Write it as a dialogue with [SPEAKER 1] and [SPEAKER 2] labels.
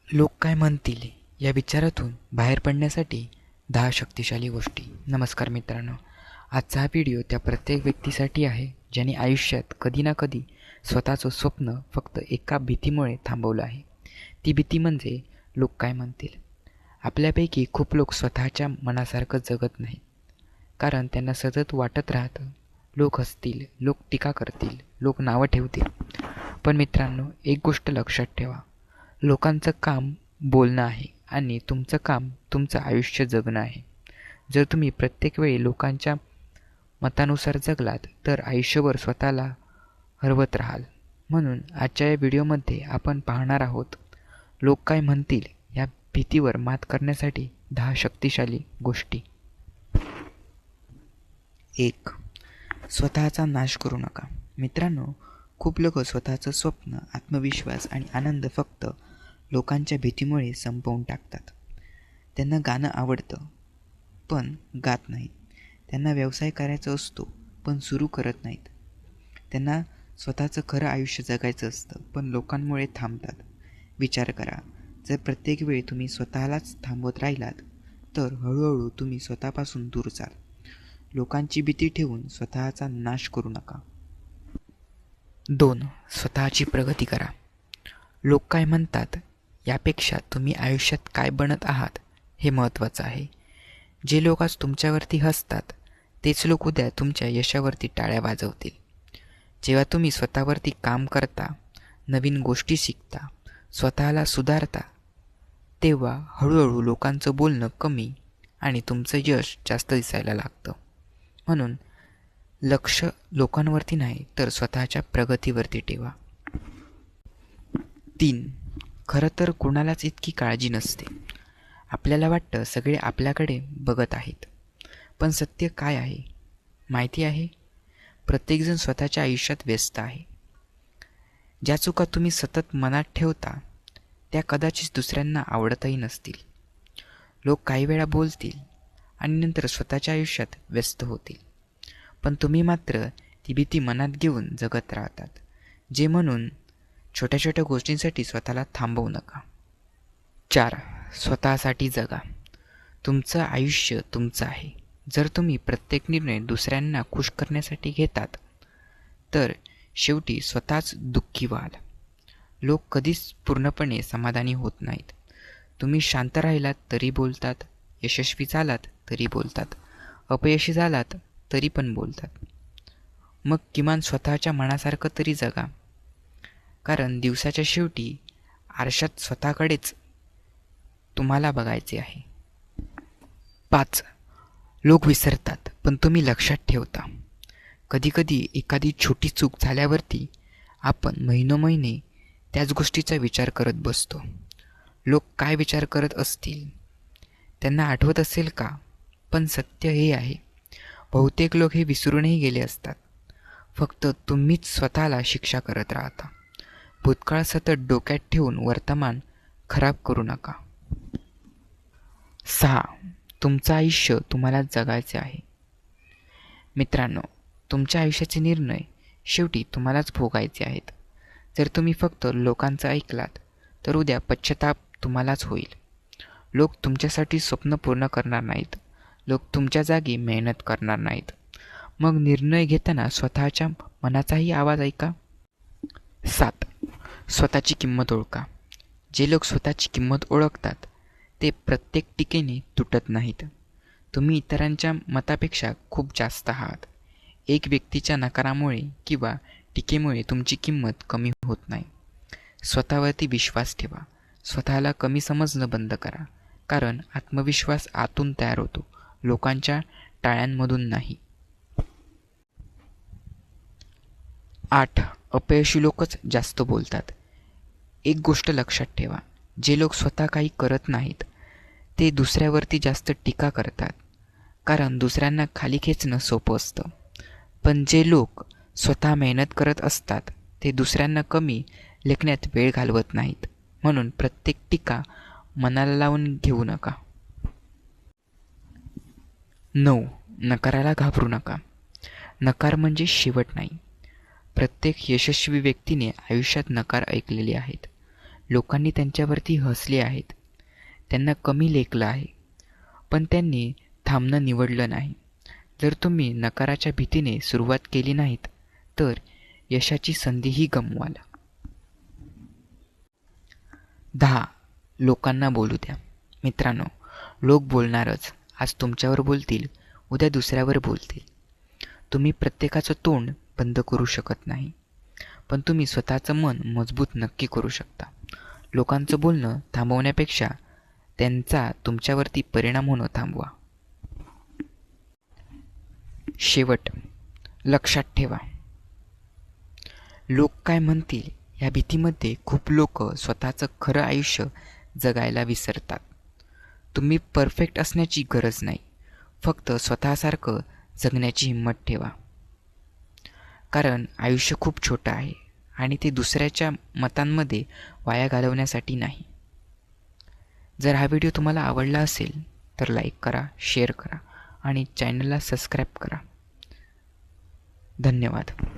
[SPEAKER 1] लोक काय म्हणतील या विचारातून बाहेर पडण्यासाठी 10 शक्तिशाली गोष्टी. नमस्कार मित्रांनो, आजचा हा व्हिडिओ त्या प्रत्येक व्यक्तीसाठी आहे ज्याने आयुष्यात कधी ना कधी स्वतःचं स्वप्न फक्त एका भीतीमुळे थांबवलं आहे. ती भीती म्हणजे लोक काय म्हणतील. आपल्यापैकी खूप लोक स्वतःच्या मनासारखं जगत नाही, कारण त्यांना सतत वाटत राहतं लोक हसतील, लोक टीका करतील, लोक नावं ठेवतील. पण मित्रांनो, एक गोष्ट लक्षात ठेवा, लोकांचं काम बोलणं आहे आणि तुमचं काम तुमचं आयुष्य जगणं आहे. जर तुम्ही प्रत्येक वेळी लोकांच्या मतानुसार जगलात तर आयुष्यभर स्वतःला हरवत राहाल. म्हणून आजच्या या व्हिडिओमध्ये आपण पाहणार आहोत लोक काय म्हणतील या भीतीवर मात करण्यासाठी 10 शक्तिशाली गोष्टी. 1. स्वतःचा नाश करू नका. मित्रांनो, खूप लोक स्वतःचं स्वप्न, आत्मविश्वास आणि आनंद फक्त लोकांच्या भीतीमुळे संपवून टाकतात. त्यांना गाणं आवडतं पण गात नाहीत. त्यांना व्यवसाय करायचा असतो पण सुरू करत नाहीत. त्यांना स्वतःचं खरं आयुष्य जगायचं असतं पण लोकांमुळे थांबतात. विचार करा, जर प्रत्येक वेळी तुम्ही स्वतःलाच थांबवत राहिलात तर हळूहळू तुम्ही स्वतःपासून दूर जाल. लोकांची भीती ठेवून स्वतःचा नाश करू नका. 2. स्वतःची प्रगती करा. लोक काय म्हणतात यापेक्षा तुम्ही आयुष्यात काय बनत आहात हे महत्त्वाचं आहे. जे लोक आज तुमच्यावरती हसतात तेच लोक उद्या तुमच्या यशावरती टाळ्या वाजवतील. जेव्हा तुम्ही स्वतःवरती काम करता, नवीन गोष्टी शिकता, स्वतःला सुधारता, तेव्हा हळूहळू लोकांचं बोलणं कमी आणि तुमचं यश जास्त दिसायला लागतं. म्हणून लक्ष लोकांवरती नाही तर स्वतःच्या प्रगतीवरती ठेवा. 3. खरं तर कुणालाच इतकी काळजी नसते. आपल्याला वाटतं सगळे आपल्याकडे बघत आहेत, पण सत्य काय आहे माहिती आहे? प्रत्येकजण स्वतःच्या आयुष्यात व्यस्त आहे. ज्या चुका तुम्ही सतत मनात ठेवता त्या कदाचित दुसऱ्यांना आवडतही नसतील. लोक काही वेळा बोलतील आणि नंतर स्वतःच्या आयुष्यात व्यस्त होतील, पण तुम्ही मात्र ती भीती मनात घेऊन जगत राहतात. जे म्हणून छोट्या छोट्या गोष्टींसाठी स्वतःला थांबवू नका. 4. स्वतःसाठी जगा. तुमचं आयुष्य तुमचं आहे. जर तुम्ही प्रत्येक निर्णय दुसऱ्यांना खुश करण्यासाठी घेतात तर शेवटी स्वतःच दुःखी व्हाल. लोक कधीच पूर्णपणे समाधानी होत नाहीत. तुम्ही शांत राहिलात तरी बोलतात, यशस्वी झालात तरी बोलतात, अपयशी झालात तरी पण बोलतात. मग किमान स्वतःच्या मनासारखं तरी जगा, कारण दिवसाच्या शेवटी आरशात स्वतःकडेच तुम्हाला बघायचे आहे. 5. लोक विसरतात पण तुम्ही लक्षात ठेवता. कधीकधी एखादी छोटी चूक झाल्यावरती आपण महिनोमहिने त्याच गोष्टीचा विचार करत बसतो. लोक काय विचार करत असतील, त्यांना आठवत असेल का? पण सत्य हे आहे, बहुतेक लोक हे विसरूनही गेले असतात. फक्त तुम्हीच स्वतःला शिक्षा करत राहता. भूतकाळ सतत डोक्यात ठेवून वर्तमान खराब करू नका. 6. तुमचं आयुष्य तुम्हालाच जगायचे आहे. मित्रांनो, तुमच्या आयुष्याचे निर्णय शेवटी तुम्हालाच भोगायचे आहेत. जर तुम्ही फक्त लोकांचं ऐकलात तर उद्या पश्चाताप तुम्हालाच होईल. लोक तुमच्यासाठी स्वप्न पूर्ण करणार नाहीत. लोक तुमच्या जागी मेहनत करणार नाहीत. मग निर्णय घेताना स्वतःच्या मनाचाही आवाज ऐका. 7. स्वतःची किंमत ओळखा. जे लोक स्वतःची किंमत ओळखतात ते प्रत्येक टीकेने तुटत नाहीत. तुम्ही इतरांच्या मतापेक्षा खूप जास्त आहात. एक व्यक्तीच्या नकारामुळे किंवा टीकेमुळे तुमची किंमत कमी होत नाही. स्वतःवरती विश्वास ठेवा. स्वतःला कमी समजणं बंद करा, कारण आत्मविश्वास आतून तयार होतो, लोकांच्या टाळ्यांमधून नाही. 8. अपयशी लोकच जास्त बोलतात. एक गोष्ट लक्षात ठेवा, जे लोक स्वतः काही करत नाहीत ते दुसऱ्यावरती जास्त टीका करतात, कारण दुसऱ्यांना खाली खेचणं सोपं असतं. पण जे लोक स्वतः मेहनत करत असतात ते दुसऱ्यांना कमी लेखण्यात वेळ घालवत नाहीत. म्हणून प्रत्येक टीका मनाला लावून घेऊ नका. 9. नकाराला घाबरू नका. नकार म्हणजे शेवट नाही. प्रत्येक यशस्वी व्यक्तीने आयुष्यात नकार ऐकलेले आहेत. लोकांनी त्यांच्यावरती हसले आहेत, त्यांना कमी लेखलं आहे, पण त्यांनी थांबणं निवडलं नाही. जर तुम्ही नकाराच्या भीतीने सुरुवात केली नाहीत तर यशाची संधीही गमवाल. 10. लोकांना बोलू द्या. मित्रांनो, लोक बोलणारच. आज तुमच्यावर बोलतील, उद्या दुसऱ्यावर बोलतील. तुम्ही प्रत्येकाचं तोंड बंद करू शकत नाही, पण तुम्ही स्वतःचं मन मजबूत नक्की करू शकता. लोकांचं बोलणं थांबवण्यापेक्षा त्यांचा तुमच्यावरती परिणाम होणं थांबवा. शेवट, लक्षात ठेवा, लोक काय म्हणतील या भीतीमध्ये खूप लोक स्वतःचं खरं आयुष्य जगायला विसरतात. तुम्ही परफेक्ट असण्याची गरज नाही, फक्त स्वतःसारखं जगण्याची हिंमत ठेवा. कारण आयुष्य खूप छोटं आहे आणि ते दुसऱ्याच्या मतांमध्ये वाया घालवण्यासाठी नाही. जर हा व्हिडिओ तुम्हाला आवडला असेल तर लाईक करा, शेअर करा आणि चॅनलला सबस्क्राईब करा. धन्यवाद.